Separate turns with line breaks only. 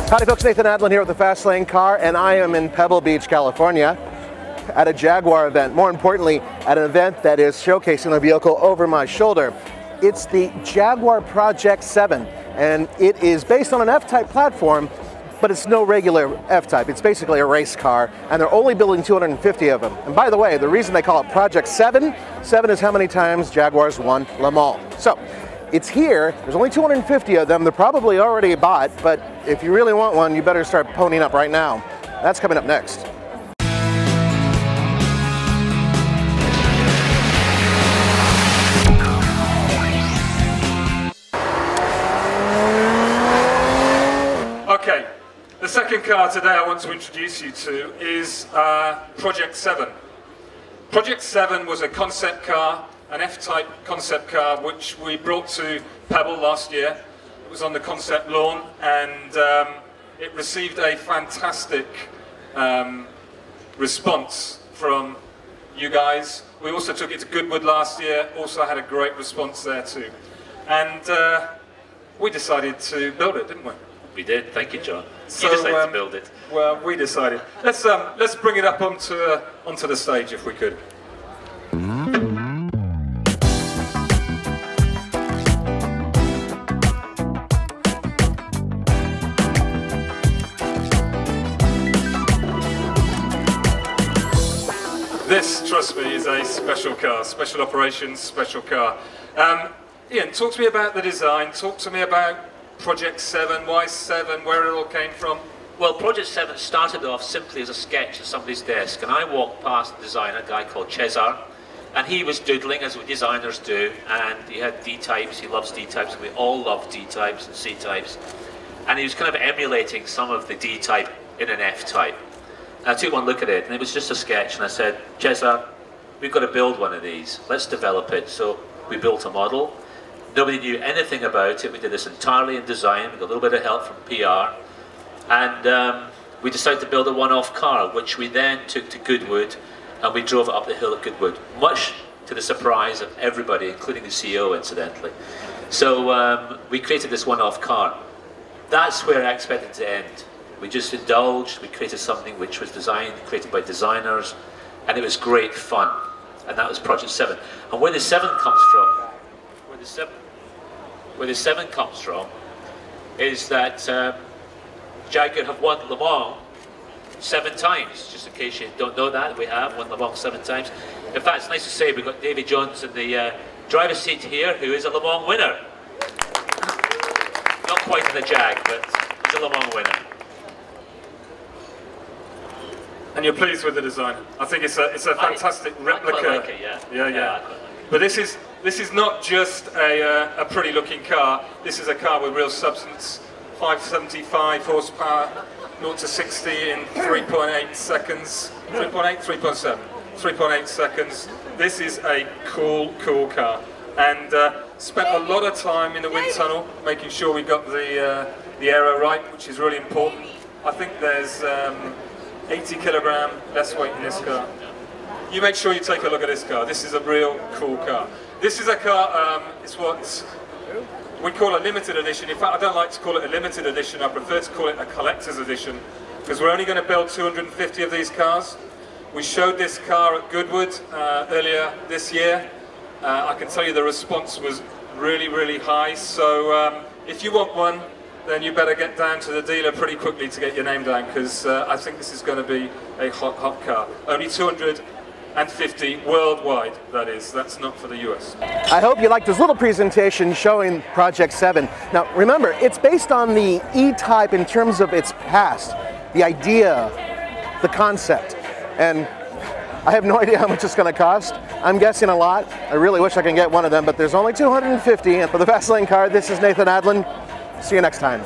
Howdy folks, Nathan Adlin here with the Fast Lane Car, and I am in Pebble Beach, California at a Jaguar event. More importantly, at an event that is showcasing the vehicle over my shoulder. It's the Jaguar Project 7, and it is based on an F-Type platform, but it's no regular F-Type. It's basically a race car, and they're only building 250 of them. And by the way, the reason they call it Project 7 is how many times Jaguars won Le Mans. So, it's here, there's only 250 of them, they're probably already bought, but if you really want one, you better start ponying up right now. That's coming up next.
Okay, the second car today I want to introduce you to is Project 7. Project 7 was a concept car, an F-Type concept car, which we brought to Pebble last year. It was on the concept lawn, and it received a fantastic response from you guys. We also took it to Goodwood last year, also had a great response there too. And we decided to build it, didn't we?
We did, thank you, John.
So,
you decided to build it.
Well, we decided. Let's bring it up onto the stage if we could. This, trust me, is a special car, special operations, special car. Ian, talk to me about the design, talk to me about Project 7, why 7, where it all came from.
Well, Project 7 started off simply as a sketch at somebody's desk, and I walked past the designer, a guy called Jaguar, and he was doodling, as designers do, and he had D-types, he loves D-types, and we all love D-types and C-types, and he was kind of emulating some of the D-type in an F-type. I took one look at it, and it was just a sketch, and I said, Jaguar, we've got to build one of these. Let's develop it. So we built a model. Nobody knew anything about it. We did this entirely in design. We got a little bit of help from PR. And we decided to build a one-off car, which we then took to Goodwood, and we drove it up the hill at Goodwood, much to the surprise of everybody, including the CEO, incidentally. So we created this one-off car. That's where I expected to end. We just indulged, we created something which was designed, created by designers, and it was great fun. And that was Project 7. And where the 7 comes from, where the 7 comes from is that Jaguar have won Le Mans 7 times. Just in case you don't know that, we have won Le Mans 7 times. In fact, it's nice to say we've got Davy Jones in the driver's seat here, who is a Le Mans winner. Not quite in the Jag, but he's a Le Mans winner.
And you're pleased with the design? I think it's a fantastic replica.
I quite like it, yeah.
Yeah. But this is not just a pretty looking car. This is a car with real substance. 575 horsepower, 0 to 60 in 3.8 seconds. 3.8, 3.7, 3.8 seconds. This is a cool car. And spent a lot of time in the wind tunnel, making sure we got the aero right, which is really important. I think there's 80 kilogram less weight in this car. You make sure you take a look at this car. This is a real cool car. This is a car, it's what we call a limited edition. In fact, I don't like to call it a limited edition. I prefer to call it a collector's edition, because we're only going to build 250 of these cars. We showed this car at Goodwood earlier this year. I can tell you the response was really high. So if you want one, then you better get down to the dealer pretty quickly to get your name down, because I think this is going to be a hot car. Only 250 worldwide, that is. That's not for the US.
I hope you liked this little presentation showing Project 7. Now remember, it's based on the E-Type in terms of its past, the idea, the concept. And I have no idea how much it's going to cost. I'm guessing a lot. I really wish I could get one of them, but there's only 250. And for the Fast Lane Car, this is Nathan Adlin. See you next time.